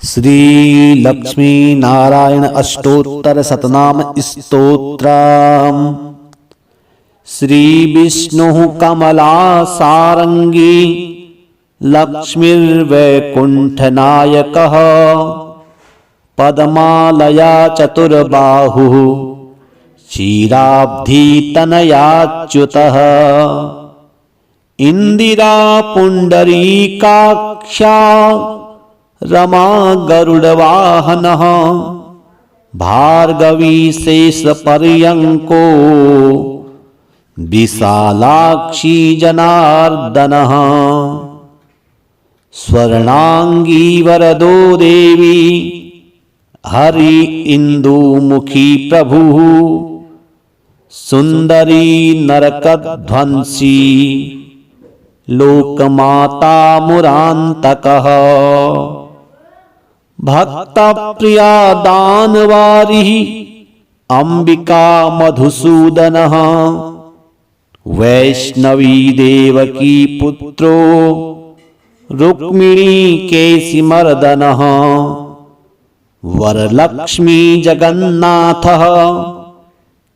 श्री लक्ष्मी नारायण अष्टोत्तर शतनाम स्तोत्रम्। श्री विष्णु कमला सारंगी लक्ष्मीर्वैकुंठनायकः पद्मालया चतुर्बाहुः क्षीराब्धि तनयाच्युतः इंदिरा पुंडरीकाक्षा रमा गरुड़वाहनः भार्गवी शेषपर्यंको विशालाक्षी जनार्दनः स्वर्णांगी वरदो देवी हरि इंदुमुखी प्रभुः सुंदरी नरकध्वंसी लोकमाता मुरांतकः भक्तप्रिया दानवारी अंबिका मधुसूदनः वैष्णवी देवकी पुत्रो रुक्मिणी केशिमर्दनः वरलक्ष्मी जगन्नाथः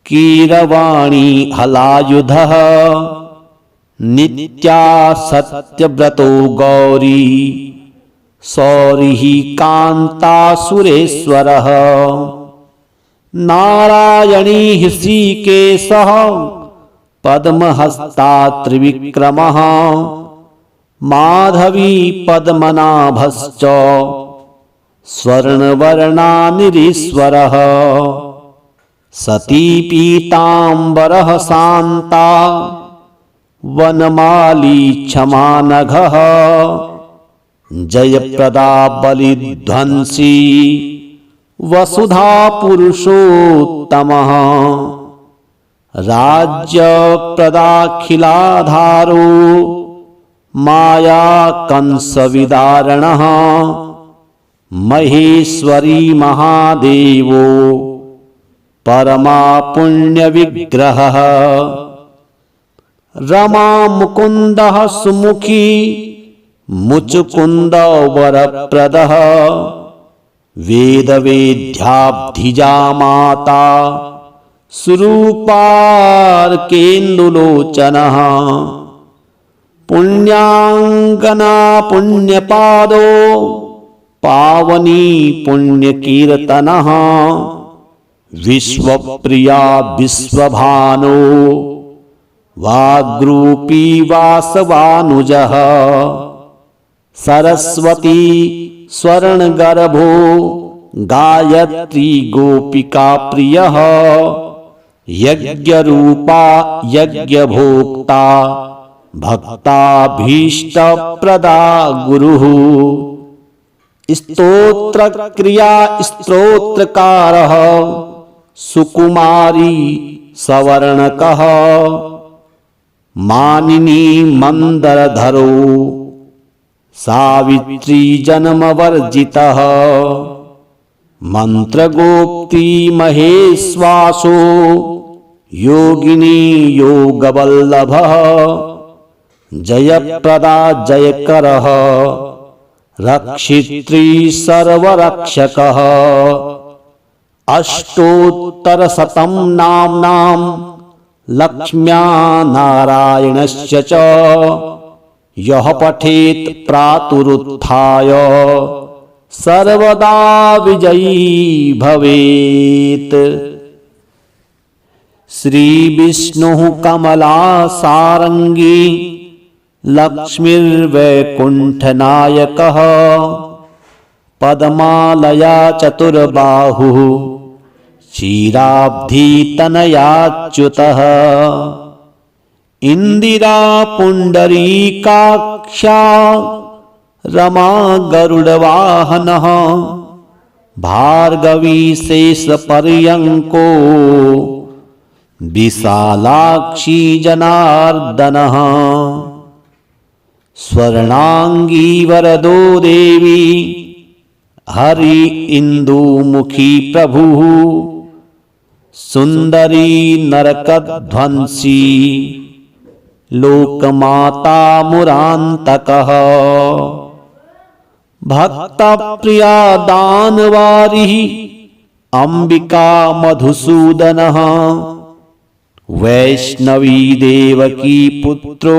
कीरवाणी हलायुधः नित्या सत्यव्रतो गौरी सौरिः कांता सुरेश्वरः नारायणी ऋषिकेशः पद्महस्ता त्रिविक्रमः माधवी पद्मनाभश्च स्वर्णवर्णानिरीश्वरः सती पीताम्बरः शान्ता वनमाली क्षमानघः जयप्रदा बलिध्वंसी वसुधा पुरुषोत्तमः राज्यप्रदाखिलाधारो माया कंसविदारणः महेश्वरी महादेवो परमा पुण्यविग्रहः रमा मुकुंदः सुमुखी मुचुकुंद वरप्रदः वेदवेद्याब्धिजा माता सुरूपार्केन्दुलोचनः पुण्याङ्गना पुण्यपादो पावनी पुण्यकीर्तनः विश्वप्रिया विश्वभानो वाग्रूपी वासवानुजः सरस्वती स्वर्णगर्भो गायत्री गोपिका प्रियः यज्ञरूपा यज्ञभोक्ता भक्ताभीष्टप्रदा गुरुः स्तोत्रक्रिया स्तोत्रकारः सुकुमारी सवर्णकः मानिनी मंदरधरो सावित्री जन्मवर्जितः मंत्रगोप्ती महेश्वासो योगिनी योगवल्लभः जयप्रदा जयकरः रक्षित्री सर्वरक्षकः अष्टोत्तरशतं नाम्नां लक्ष्म्या नारायणस्य च यः पठेत् प्रातरुत्थाय सर्वदा विजयी भवेत्। श्री विष्णु कमला सारंगी लक्ष्मीर्वैकुंठनायकः पद्मालया चतुर्बाहुः क्षीराब्धि तनयाच्युतः इंदिरा पुंडरीकाक्षा रमा गरुड़वाहनः भार्गवी शेषपर्यंको विशालाक्षी जनार्दनः स्वर्णांगी वरदो देवी हरि इंदुमुखी प्रभुः सुंदरी नरकध्वंसी लोकमाता मुरांतकः भक्तप्रिया दानवारिः अंबिका मधुसूदनः वैष्णवी देवकी पुत्रो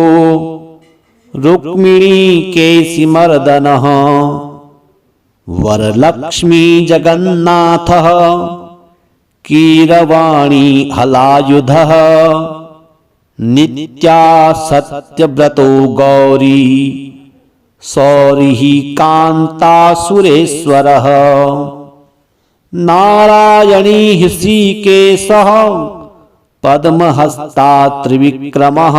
रुक्मिणी केशिमर्दनः वरलक्ष्मी जगन्नाथः कीरवाणी हलायुधः नित्या सत्यव्रतो गौरी सौरिः कान्तासुरेश्वरः नारायणी ऋषिकेशः पद्महस्ता त्रिविक्रमः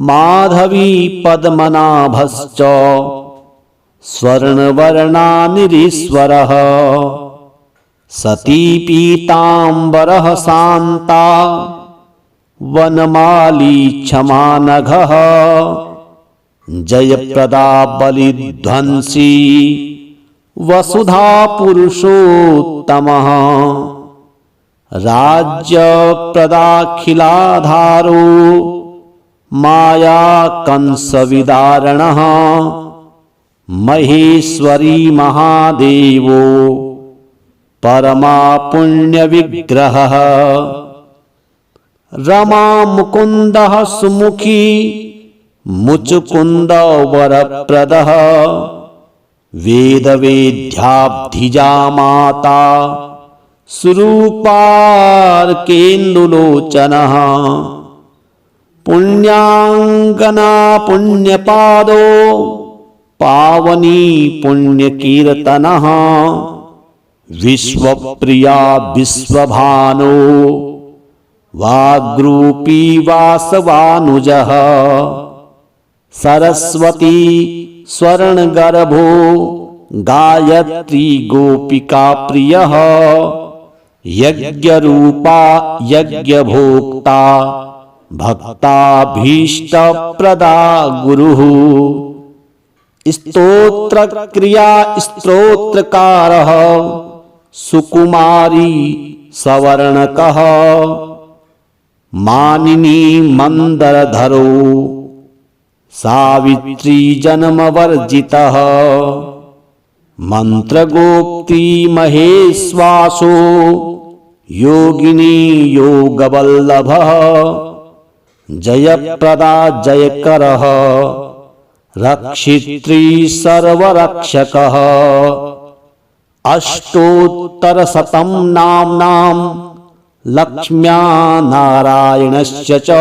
माधवी पद्मनाभश्च स्वर्णवर्णानिरीश्वरः सती पीताम्बरः शान्ता वनमाली क्षमा नघः जयप्रदा बलिध्वंसी वसुधा पुरुषोत्तमः राज्यप्रदाखिलाधारो माया कंसविदारणः महेश्वरी महादेवो परमा पुण्यविग्रहः रमा मुकुन्दः सुमुखी मुचुकुन्द वरप्रदः वेदवेद्याब्धिजा माता सुरूपार्केन्दुलोचनः पुण्याङ्गना पुण्यपादो पावनी पुण्यकीर्तनः विश्वप्रिया विश्वभानो वाग्रूपी वासवानुजः सरस्वती स्वर्णगर्भो गायत्री गोपिका प्रियः यज्ञरूपा यज्ञभोक्ता भक्ताभीष्टप्रदा गुरुः स्तोत्रक्रिया स्तोत्रकारः सुकुमारी सवर्णकः मानिनी मंदरधरो सावित्री जन्मवर्जितः मंत्रगोप्ती महेश्वासो योगिनी योगवल्लभः जयप्रदा जयकरः रक्षित्री सर्वरक्षकः अष्टोत्तरशतं नाम्नां लक्ष्म्या नारायणस्य च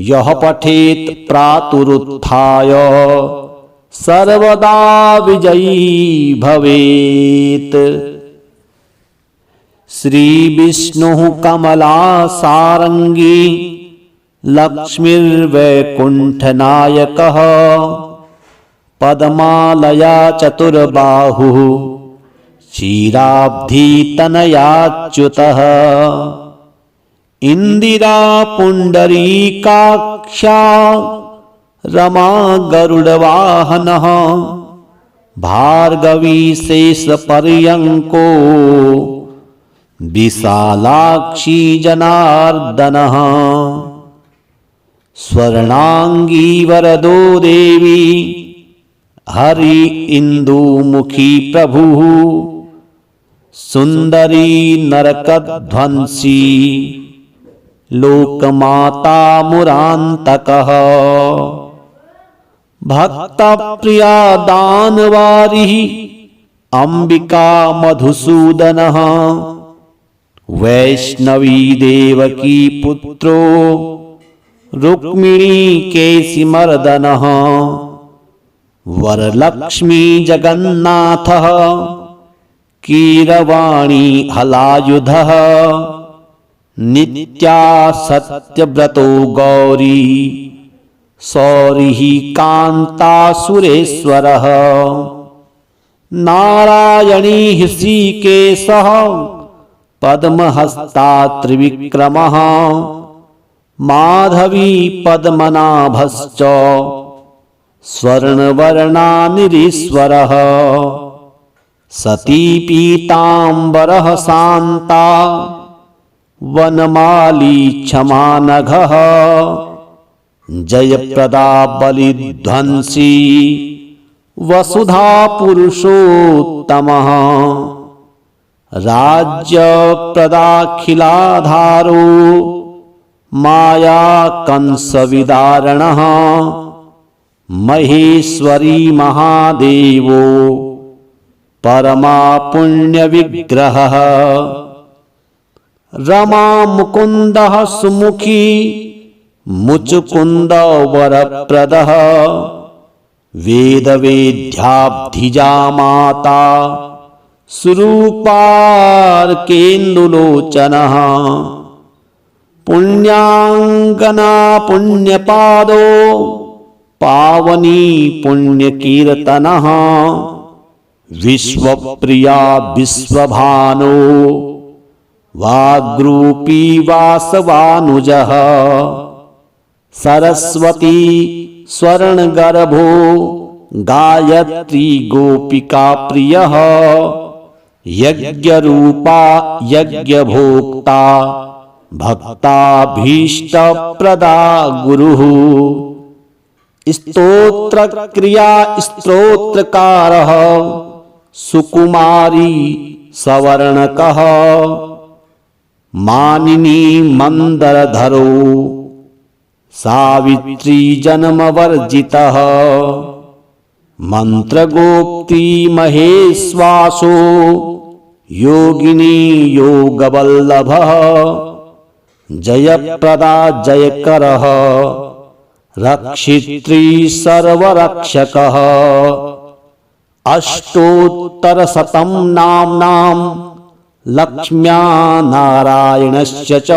यः पठेत् प्रातरुत्थाय सर्वदा विजयी भवेत्। श्री विष्णुः कमलासारंगी लक्ष्मीर्वैकुण्ठनायकः पद्मालया चतुर्बाहुः क्षीराब्धितनयाच्युतः इंदिरा पुंडरीकाक्षा रमा गरुडवाहनः भार्गवी शेषपर्यंको विशालाक्षी जनार्दनः स्वर्णांगी वरदो देवी हरि इंदुमुखी प्रभुः सुंदरी नरकध्वंसी लोकमाता मुरान्तकः भक्तप्रिया दानवारिः अंबिका मधुसूदनः वैष्णवी देवकी पुत्रो रुक्मिणी केशिमर्दनः वरलक्ष्मी जगन्नाथः कीरवाणी हलायुधः नित्या सत्यव्रतो गौरी सौरिः कान्तासुरेश्वरः नारायणी ऋषिकेशः पद्महस्ता त्रिविक्रमः माधवी पद्मनाभश्च स्वर्णवर्णानिरीश्वरः सती पीताम्बरः शान्ता वनमाली क्षमा नघः जयप्रदा बलिध्वंसी वसुधा पुरुषोत्तमः राज्य प्रदाखिलाधारो माया कंस विदारणः महेश्वरी महादेवो परमा पुण्य विग्रहः रमा मुकुंदः सुमुखी मुचुकुंद वरप्रदः वेद वेद्याब्धिजा माता सुरूपार्केन्दुलोचनः पुण्याङ्गना पुण्यपादो पावनी पुण्यकीर्तनः विश्वप्रिया विश्वभानो वाग्रूपी वासवानुजः सरस्वती स्वर्णगर्भो गायत्री गोपिका प्रियः यज्ञरूपा यज्ञभोक्ता भक्ताभीष्टप्रदा गुरुः स्तोत्र क्रिया स्तोत्रकारः सुकुमारी सवर्णकः मानिनी मंदरधरो सावित्री जन्मवर्जितः मंत्रगोप्ती महेश्वासो योगिनी योगवल्लभः जयप्रदा जयकरः रक्षित्री सर्वरक्षकः अष्टोत्तरशतं नाम्नां लक्ष्म्या नारायणस्य च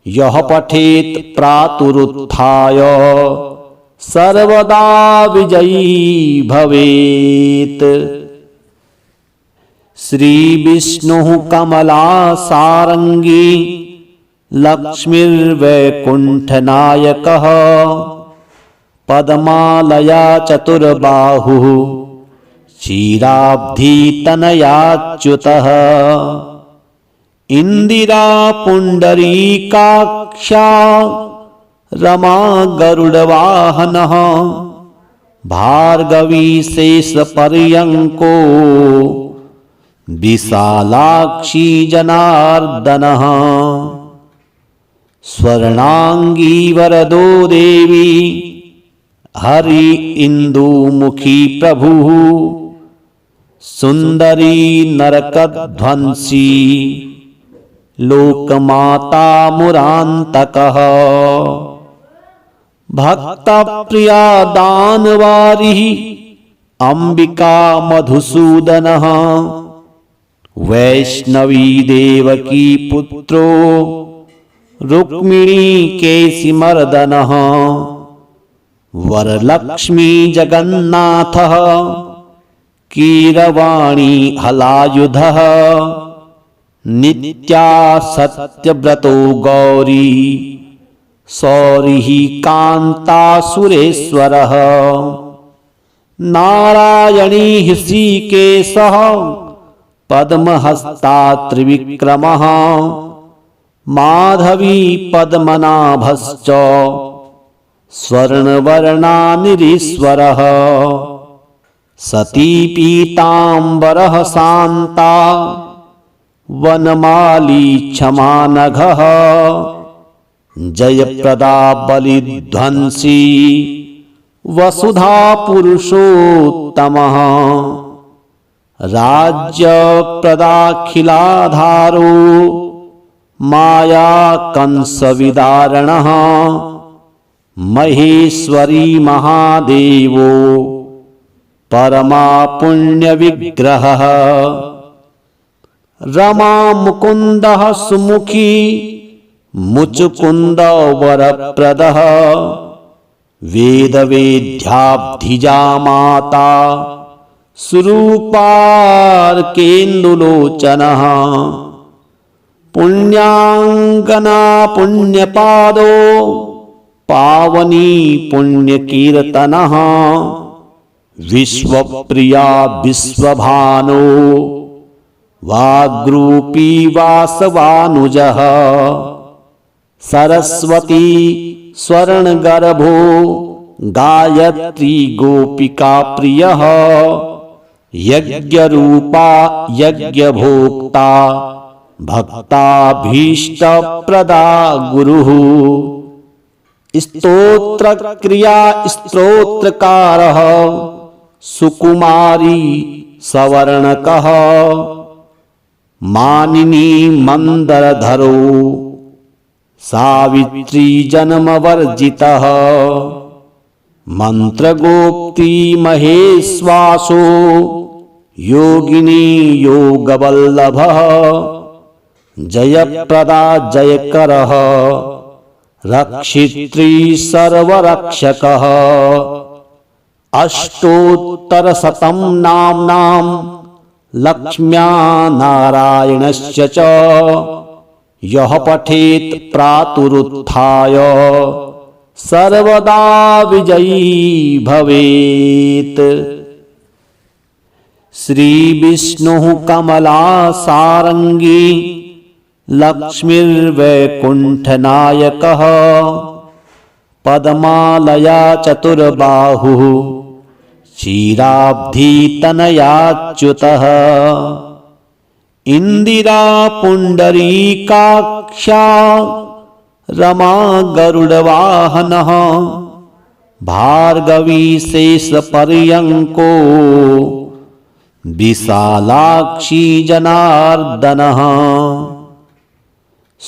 यः पठेत् प्रातरुत्थाय सर्वदा विजयी भवेत्। श्री विष्णुः कमलासारंगी लक्ष्मीर्वैकुण्ठनायकः पद्मालया चतुर्बाहुः क्षीराब्धितनयाच्युतः इंदिरा पुंडरीकाक्षा रमा गरुडवाहनः भार्गवी शेषपर्यंको विशालाक्षी जनार्दनः स्वर्णांगी वरदो देवी हरि इंदुमुखी प्रभुः सुंदरी नरकध्वंसी लोकमाता मुरांतकः भक्तप्रिया दानवारिः अंबिका मधुसूदनः वैष्णवी देवकी पुत्रो रुक्मिणी केशिमर्दनः वरलक्ष्मी जगन्नाथः कीरवाणी हलायुधः नित्या सत्यव्रतो गौरी सौरिः कान्ता सुरेश्वरः नारायणी हृषिकेशः पद्महस्ता त्रिविक्रमः माधवी पद्मनाभश्च स्वर्णवर्णानिरीश्वरः सती पीताम्बरः शान्ता वनमाली क्षमा नघः जयप्रदा बलिध्वंसी वसुधा पुरुषोत्तमः राज्य प्रदाखिलाधारो माया कंस विदारणः महेश्वरी महादेवो परमा पुण्य विग्रहः रमा मुकुंदः सुमुखी मुचुकुंद वरप्रदः वेद वेद्याब्धिजा माता सुरूपार्केन्दुलोचनः पुण्याङ्गना पुण्यपादो पावनी पुण्यकीर्तनः विश्वप्रिया विश्वभानो वाग्रूपी वासवानुजः सरस्वती स्वर्णगर्भो गायत्री गोपिका प्रियः यज्ञरूपा यज्ञभोक्ता भक्ताभीष्टप्रदा गुरुः। स्तोत्रक्रिया स्तोत्रकारः सुकुमारी सवर्णकः मानिनी मंदरधरो सावित्री जन्मवर्जितः मंत्रगोप्ती महेश्वासो योगिनी योगवल्लभः जयप्रदा जयकरः रक्षित्री सर्वरक्षकः। अष्टोत्तरशतं नाम्नां लक्ष्म्या नारायणस्य च यः पठेत् प्रातरुत्थाय सर्वदा विजयी भवेत्। श्री विष्णुः कमला सारंगी लक्ष्मीर्वैकुण्ठनायकः पद्मालया चतुर्बाहुः क्षीराब्धितनयाच्युतः इंदिरा पुंडरीकाक्षा रमा गरुडवाहनः भार्गवी शेषपर्यंको विशालाक्षी जनार्दनः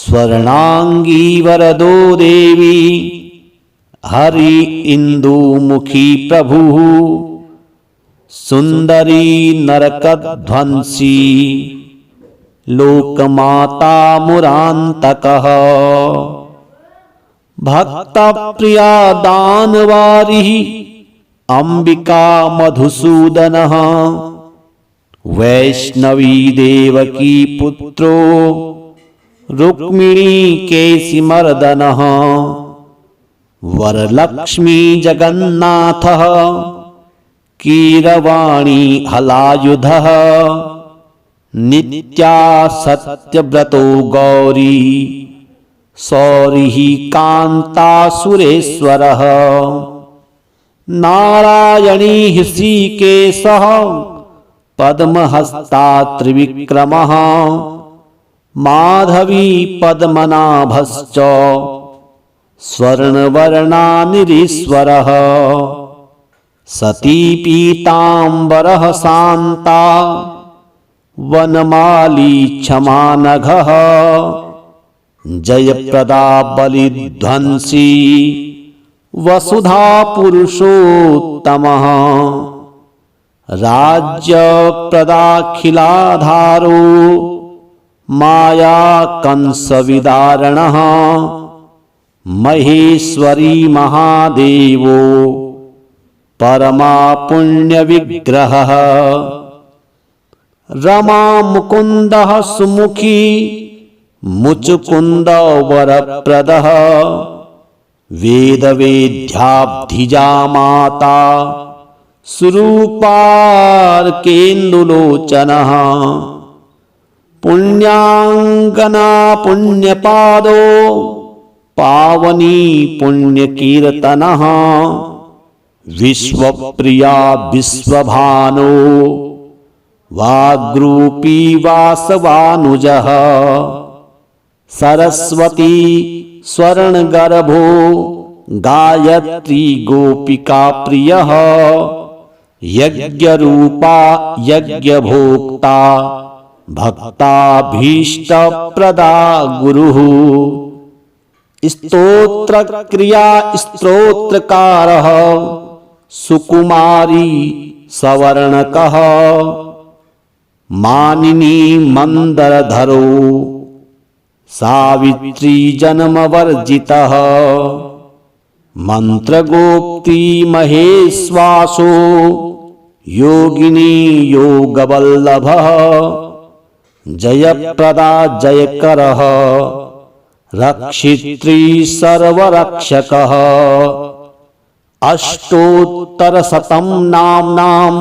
स्वर्णांगी वरदो देवी हरि इंदुमुखी प्रभुः सुंदरी नरकध्वंसी लोकमाता मुरांतकः भक्तप्रिया दानवारी अंबिका मधुसूदनः वैष्णवी देवकी पुत्रो रुक्मिणी केशिमर्दनः वरलक्ष्मी जगन्नाथः कीरवाणी हलायुधः नित्या सत्यव्रतो गौरी सौरिः कान्ता सुरेश्वरः नारायणी ऋषिकेशः पद्महस्ता त्रिविक्रमः माधवी पद्मनाभश्च स्वर्णवर्णानिरीश्वरः सती पीताम्बरः शान्ता वनमाली क्षमानघः जयप्रदा बलिध्वंसी वसुधा पुरुषोत्तमः राज्यप्रदाखिलाधारो माया कंसविदारणः महेश्वरी महादेवो परमा पुण्यविग्रहः रमा मुकुंदः सुमुखी मुचुकुंद वरप्रदः वेदवेद्याब्धिजा माता सुरूपार्केन्दुलोचनः पुण्याङ्गना पुण्यपादो पावनी पुण्यकीर्तनः विश्वप्रिया विश्वभानो वाग्रूपी वासवानुजः सरस्वती स्वर्णगर्भो गायत्री गोपिका प्रियः यज्ञरूपा यज्ञभोक्ता भक्ताभीष्टप्रदा गुरुः स्तोत्रक्रिया स्तोत्रकारः सुकुमारी सवर्णकः मानिनी मंदरधरो सावित्री जन्मवर्जितः मंत्रगोप्ती महेश्वासो योगिनी योगवल्लभः जयप्रदा जयकरः रक्षित्री सर्वरक्षकः अष्टोत्तरशतं नाम्नां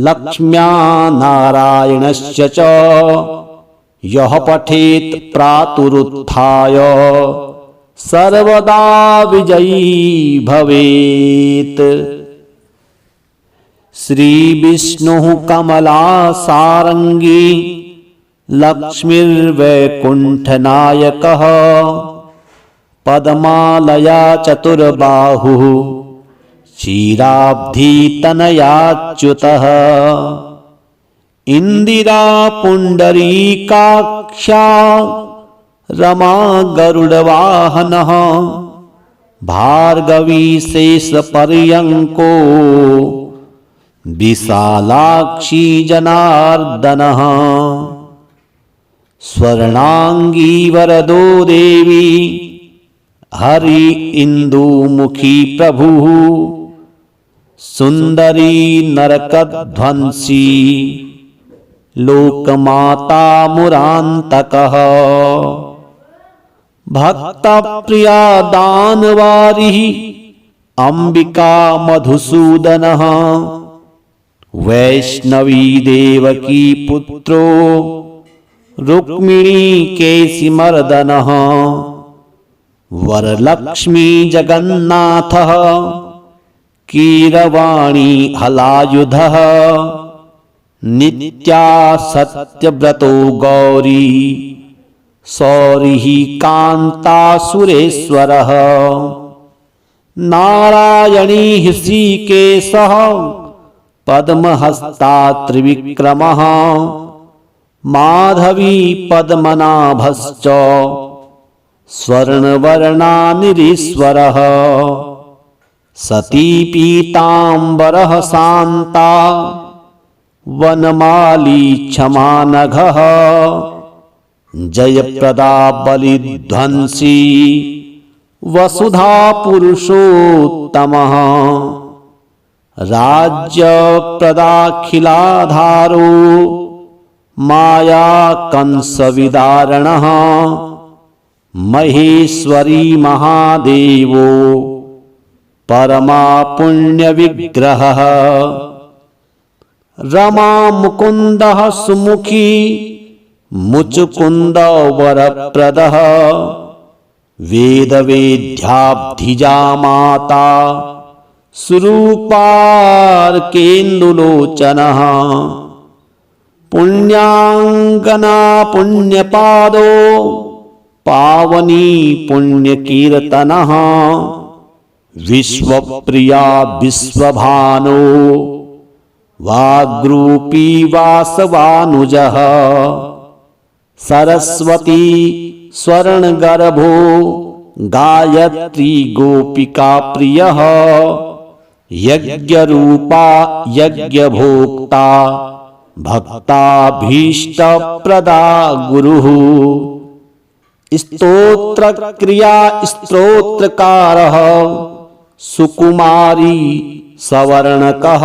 लक्ष्म्या नारायणस्य च यः पठेत् प्रातरुत्थाय सर्वदा विजयी भवेत्। श्री विष्णुः कमलासारंगी लक्ष्मीर्वैकुण्ठनायकः पद्मालया चतुर्बाहुः क्षीराब्धितनयाच्युतः इंदिरा पुंडरीकाक्षा रमा गरुडवाहनः भार्गवी शेषपर्यंको विशालाक्षी जनार्दनः स्वर्णांगी वरदो देवी हरि इंदुमुखी प्रभुः सुंदरी नरकध्वंसी लोकमाता मुरान्तकः भक्तप्रिया दानवारिः अंबिका मधुसूदनः वैष्णवी देवकी पुत्रो रुक्मिणी केशिमर्दनः वरलक्ष्मी जगन्नाथः कीरवाणी हलायुधः नित्या सत्यव्रतो गौरी सौरिः कान्ता सुरेश्वरः नारायणी ऋषिकेशः पद्महस्ता त्रिविक्रमः माधवी पद्मनाभश्च स्वर्णवर्णानिरीश्वरः सती पीताम्बरः शान्ता वनमाली क्षमानघः जयप्रदा बलिध्वंसी वसुधा पुरुषोत्तमः राज्यप्रदाखिलाधारो माया कंसविदारणः महेश्वरी महादेवो परमा पुण्यविग्रहः रमा मुकुन्दः सुमुखी मुचुकुन्द वरप्रदः वेदवेद्याब्धिजा माता सुरूपार्केन्दुलोचनः पुण्याङ्गना पुण्यपादो पावनी पुण्यकीर्तनः विश्वप्रिया विश्वभानो वाग्रूपी वासवानुजः सरस्वती स्वर्णगर्भो गायत्री गोपिका प्रियः यज्ञरूपा यज्ञभोक्ता भक्ताभीष्टप्रदा गुरुः स्तोत्रक्रिया स्तोत्रकारः सुकुमारी सवर्णकः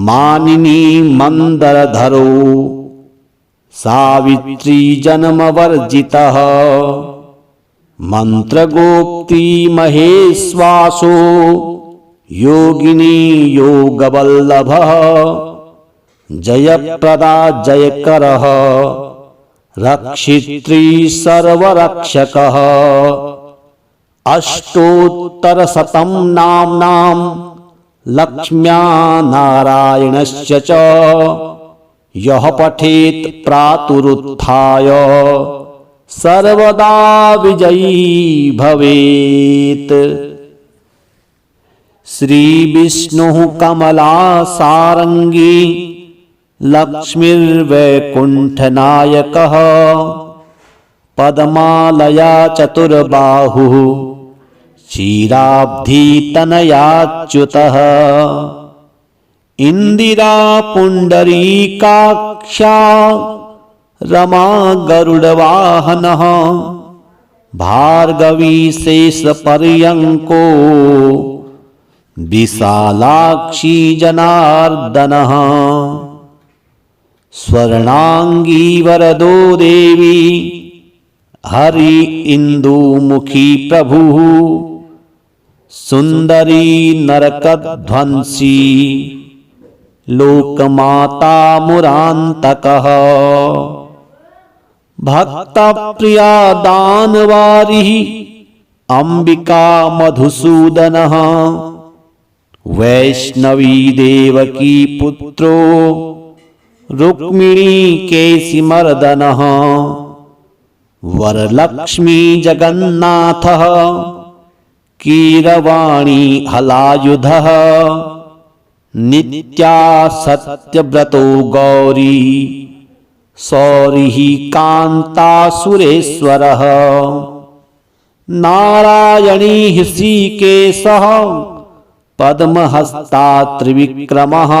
मानिनी मंदरधरो सावित्री जन्मवर्जितः मंत्रगोप्ती महेश्वासो योगिनी योगवल्लभः जयप्रदा जयकरः रक्षित्री सर्वरक्षकः अष्टोत्तरशतं नाम्नां लक्ष्म्या नारायणस्य च यः पठेत् प्रातरुत्थाय सर्वदा विजयी भवेत्। श्री विष्णुः कमलासारंगी लक्ष्मीर्वैकुण्ठनायकः पद्मालया चतुर्बाहुः क्षीराब्धितनयाच्युतः इंदिरा पुंडरीकाक्षा रमा गरुडवाहनः भार्गवी शेषपर्यंको विशालाक्षी जनार्दनः स्वर्णांगी वरदो देवी हरि इंदुमुखी प्रभुः सुंदरी नरकध्वंसी लोकमाता मुरान्तकः भक्तप्रिया दानवारिः अंबिका मधुसूदनः वैष्णवी देवकी पुत्रो रुक्मिणी केशिमर्दनः वरलक्ष्मी जगन्नाथः कीरवाणी हलायुधः नित्या सत्यव्रतो गौरी सौरिः कान्ता सुरेश्वरः नारायणी ऋषिकेशः पद्महस्ता त्रिविक्रमः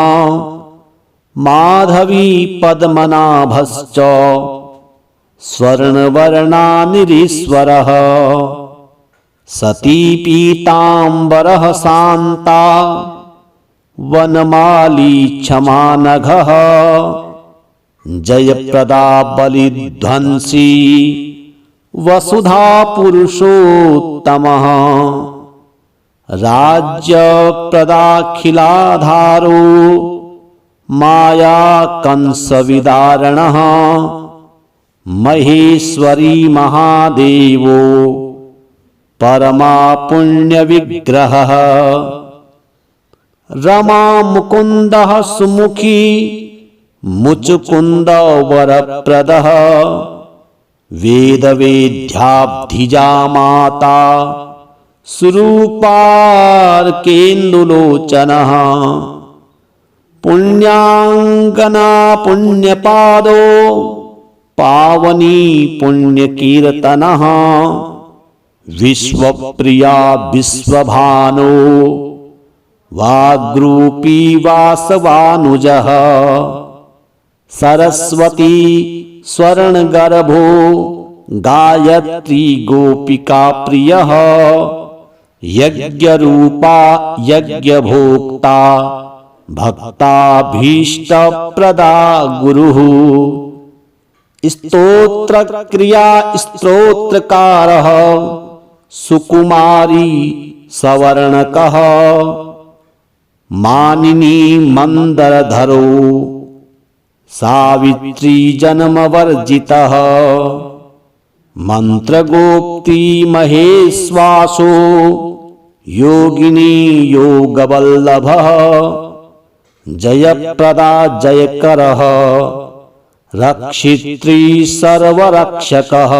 माधवी पद्मनाभश्च स्वर्णवर्णानिरीश्वरः सती पीताम्बरः शान्ता वनमाली क्षमानघः जयप्रदा बलिध्वंसी वसुधा पुरुषोत्तमः राज्यप्रदाखिलाधारो माया कंसविदारणः महेश्वरी महादेवो परमा पुण्यविग्रहः रमा मुकुन्दः सुमुखी मुचुकुन्द वरप्रदः वेदवेद्याब्धिजा माता सुरूपार्केन्दुलोचनः पुण्याङ्गना पुण्यपादो पावनी पुण्यकीर्तनः विश्वप्रिया विश्वभानो वाग्रूपी वासवानुजः सरस्वती स्वर्णगर्भो गायत्री गोपिका प्रियः यज्ञरूपा यज्ञभोक्ता भक्ताभीष्टप्रदा गुरुः स्तोत्रक्रिया स्तोत्रकारः सुकुमारी सवर्णकः मानिनी मंदरधरो सावित्री जन्मवर्जितः मंत्रगोप्ती महेश्वासो योगिनी योगवल्लभः जयप्रदा जयकरः रक्षित्री सर्वरक्षकः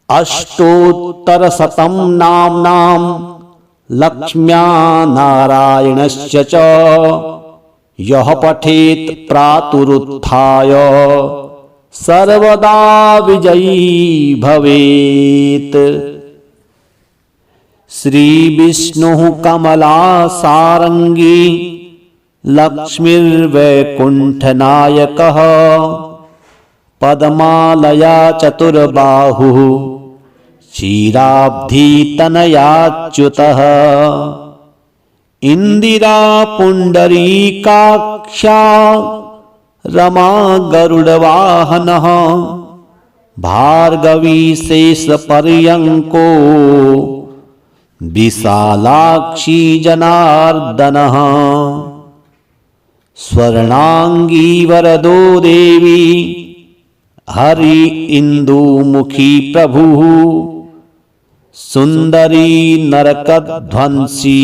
अष्टोत्तरशतं नाम्नां लक्ष्म्या नारायणस्य च यः पठेत् प्रातरुत्थाय सर्वदा विजयी भवेत्। श्री विष्णुः कमला सारंगी लक्ष्मीर्वैकुण्ठनायकः पद्मालया चतुर्बाहुः क्षीराब्धितनयाच्युतः इंदिरा पुंडरीकाक्षा रमा गरुडवाहनः भार्गवी शेषपर्यंको विशालाक्षी जनार्दनः स्वर्णांगी वरदो देवी हरि इंदुमुखी प्रभुः सुंदरी नरकध्वंसी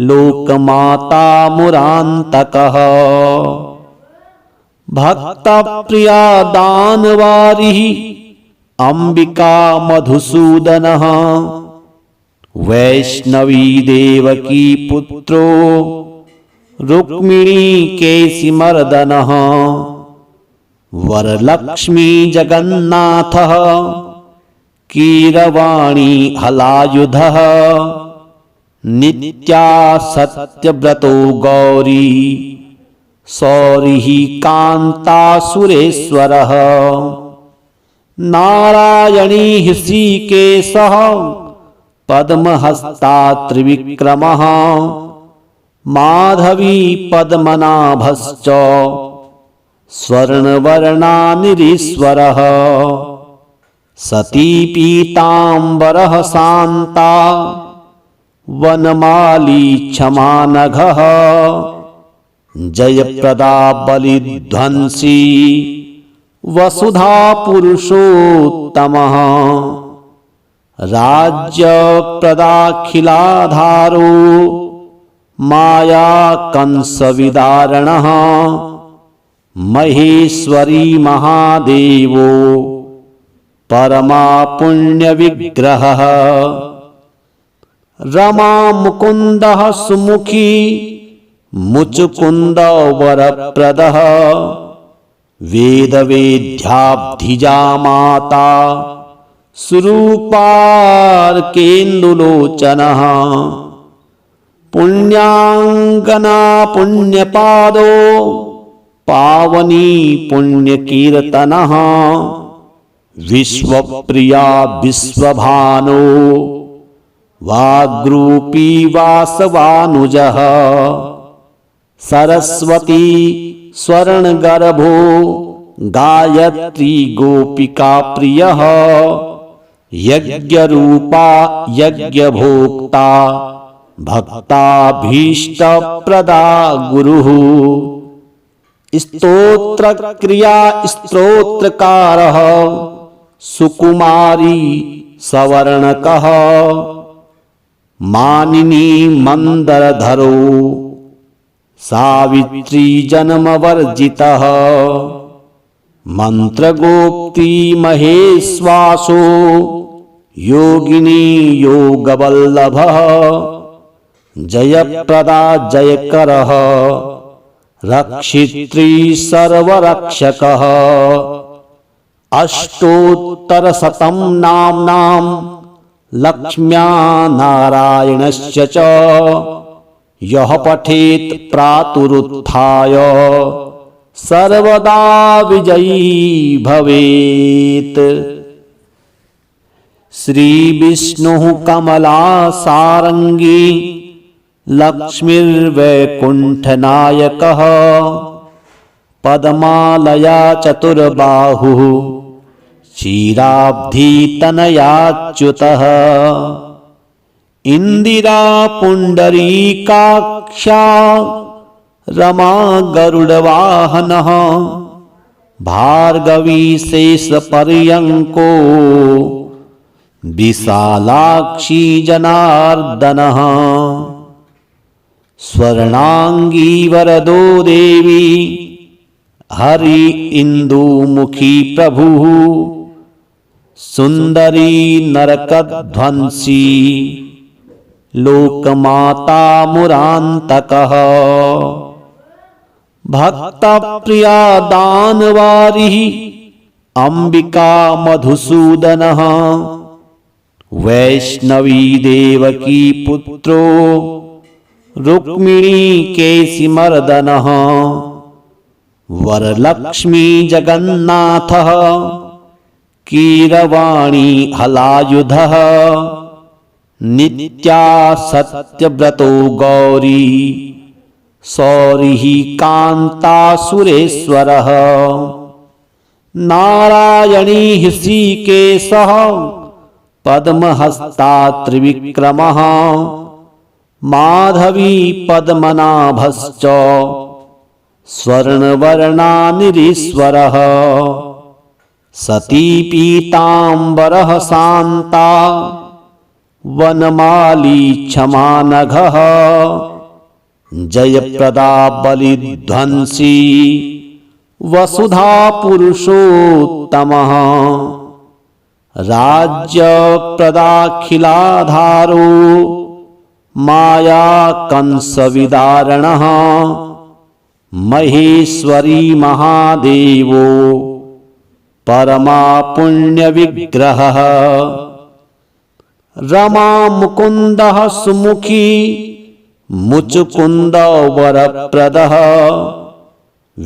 लोकमाता मुरान्तकः भक्तप्रिया दानवारिः अंबिका मधुसूदनः वैष्णवी देवकी पुत्रो रुक्मिणी केशिमर्दनः वरलक्ष्मी जगन्नाथः कीरवाणी हलायुधः नित्या सत्यव्रतो गौरी सौरिः कान्ता सुरेश्वरः नारायणी ऋषिकेशः पद्महस्ता त्रिविक्रमः माधवी पद्मनाभश्च स्वर्णवर्णानिरीश्वरः सती पीताम्बरः शान्ता वनमाली क्षमानघः जयप्रदा बलिध्वंसी वसुधा पुरुषोत्तमः राज्यप्रदाखिलाधारो माया कंसविदारणः महेश्वरी महादेवो परमा पुण्यविग्रहः रमा मुकुन्दः सुमुखी मुचुकुन्द वरप्रदः वेदवेद्याब्धिजा माता सुरूपार्केन्दुलोचनः पुण्याङ्गना पुण्यपादो पावनी पुण्यकीर्तनः विश्वप्रिया विश्वभानो वाग्रूपी वासवानुजः सरस्वती स्वर्णगर्भो गायत्री गोपिका प्रियः यज्ञरूपा यज्ञभोक्ता भक्ताभीष्टप्रदा गुरुः स्तोत्रक्रिया स्तोत्रकारः सुकुमारी सवर्णकः मानिनी मंदरधरो सावित्री जन्मवर्जितः मंत्रगोप्ती महेश्वासो योगिनी योगवल्लभः जयप्रदा जयकरः रक्षित्री सर्वरक्षकः अष्टोत्तरशतं नाम्नां लक्ष्म्या नारायणस्य च यः पठेत् प्रातरुत्थाय सर्वदा विजयी भवेत्। श्री विष्णुः कमलासारंगी लक्ष्मीर्वैकुण्ठनायकः पद्मालया चतुर्बाहुः क्षीराब्धितनयाच्युतः इंदिरा पुंडरीकाक्षा रमा गरुडवाहनः भार्गवी शेषपर्यंको विशालाक्षी जनार्दनः स्वर्णांगी वरदो देवी हरि इंदुमुखी प्रभुः सुंदरी नरकध्वंसी लोकमाता मुरान्तकः भक्तप्रिया दानवारिः अंबिका मधुसूदनः वैष्णवी देवकी पुत्रो रुक्मिणी केशिमर्दनः वरलक्ष्मी जगन्नाथः कीरवाणी हलायुधः नित्या सत्यव्रतो गौरी सौरिः कान्ता सुरेश्वरः नारायणी ऋषिकेशः पद्महस्ता त्रिविक्रमः माधवी पद्मनाभश्च स्वर्णवर्णानिरीश्वरः सती पीताम्बरः शान्ता वनमाली क्षमानघः जयप्रदा बलिध्वंसी वसुधा पुरुषोत्तमः राज्यप्रदाखिलाधारो माया कंसविदारणः महेश्वरी महादेवो परमा पुण्यविग्रहः रमा मुकुन्दः सुमुखी मुचुकुन्द वरप्रदः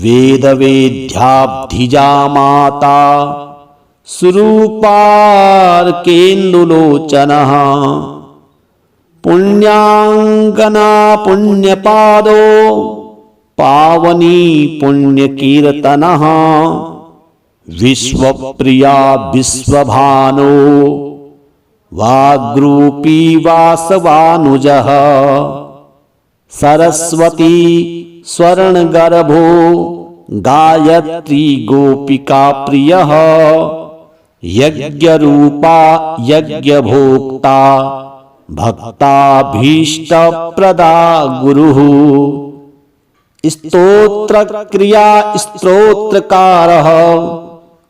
वेदवेद्याब्धिजा माता सुरूपार्केन्दुलोचनः पुण्याङ्गना पुण्यपादो पावनी पुण्यकीर्तनः विश्वप्रिया विश्वभानो वाग्रूपी वासवानुजः सरस्वती स्वर्णगर्भो गायत्री गोपिका प्रियः यज्ञरूपा यज्ञभोक्ता भक्ताभीष्टप्रदा गुरुः। स्तोत्रक्रिया स्तोत्रकारः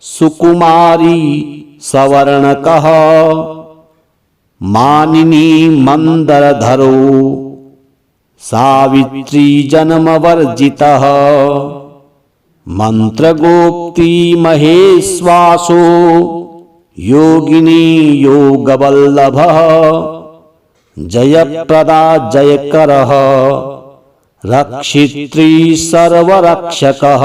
सुकुमारी सवर्णकः मानिनी मंदरधरो सावित्री जन्मवर्जितः मंत्रगोप्ती महेश्वासो योगिनी योगवल्लभः जयप्रदा जयकरः रक्षित्री सर्वरक्षकः।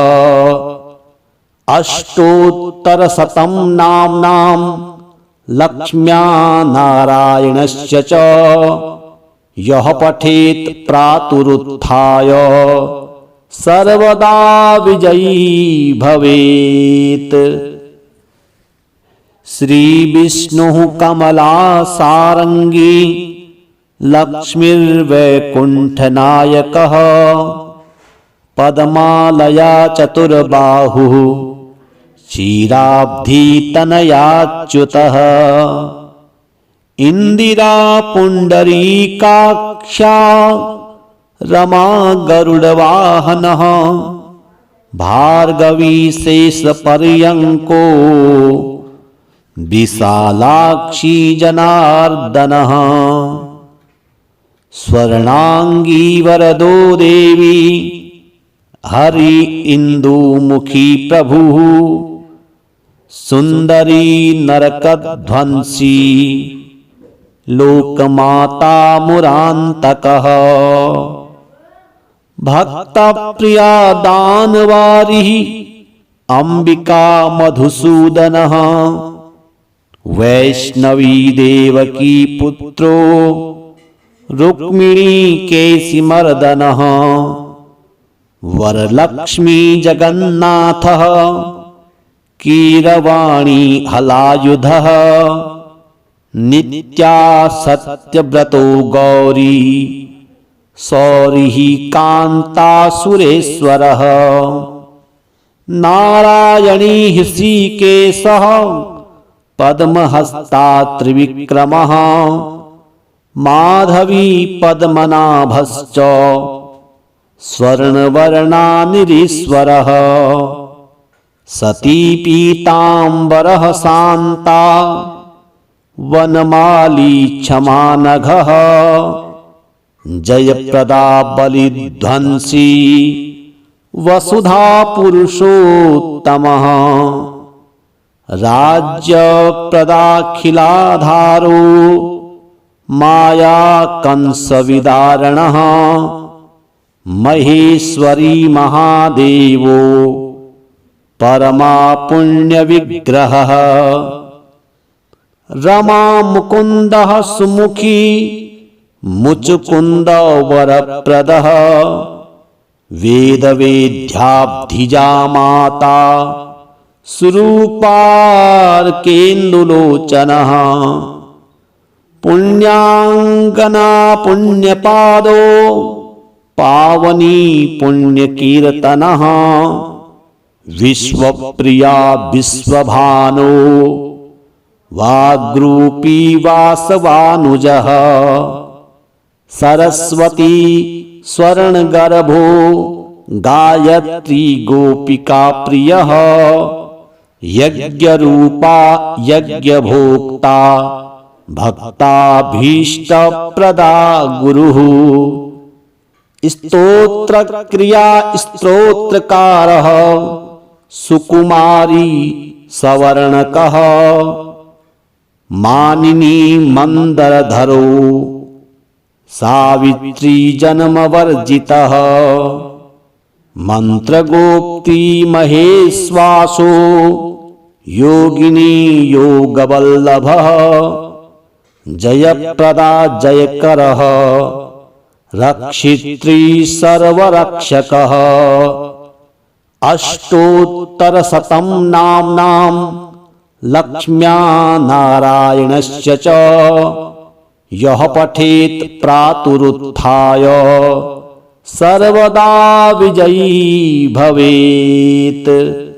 अष्टोत्तरशतं नाम्नां लक्ष्म्या नारायणस्य च यः पठेत् प्रातरुत्थाय सर्वदा विजयी भवेत्। श्री विष्णुः कमला सारंगी लक्ष्मीर्वैकुण्ठनायकः पद्मालया चतुर्बाहुः क्षीराब्धितनयाच्युतः इंदिरा पुंडरीकाक्षा रमा गरुडवाहनः भार्गवी शेषपर्यंको विशालाक्षी जनार्दनः स्वर्णांगी वरदो देवी हरि इंदुमुखी प्रभुः सुंदरी नरकध्वंसी लोकमाता मुरांतकः भक्तप्रिया दानवारी अंबिका मधुसूदनः वैष्णवी देवकी पुत्रो रुक्मिणी केशिमर्दनः वरलक्ष्मी जगन्नाथः कीरवाणी हलायुधः नित्या सत्यव्रतो गौरी सौरिः कान्ता सुरेश्वरः नारायणी ऋषिकेशः पद्महस्ता त्रिविक्रमः माधवी पद्मनाभश्च स्वर्णवर्णानिरीश्वरः सती पीताम्बरः शान्ता वनमाली क्षमानघः जयप्रदा बलिध्वंसी वसुधा पुरुषोत्तमः राज्यप्रदाखिलाधारो माया कंसविदारणः महेश्वरी महादेवो परमा पुण्यविग्रहः रमा मुकुंदः सुमुखी मुचुकुंद वरप्रदः वेदवेद्याब्धिजा माता सुरूपार्केन्दुलोचनः पुण्याङ्गना पुण्यपादो पावनी पुण्यकीर्तनः विश्वप्रिया विश्वभानो वाग्रूपी वासवानुजः सरस्वती स्वर्णगर्भो गायत्री गोपिका प्रियः यज्ञरूपा यज्ञभोक्ता भक्ताभीष्टप्रदा गुरुः स्तोत्रक्रिया स्तोत्रकारः सुकुमारी सवर्णकः मानिनी मंदरधरो सावित्री जन्मवर्जितः मंत्रगोप्ती महेश्वासो योगिनी योगवल्लभः जयप्रदा जयकरः रक्षित्री सर्वरक्षकः अष्टोत्तरशतं नाम्नां लक्ष्म्या नारायणस्य च यः पठेत् प्रातरुत्थाय सर्वदा विजयी भवेत्।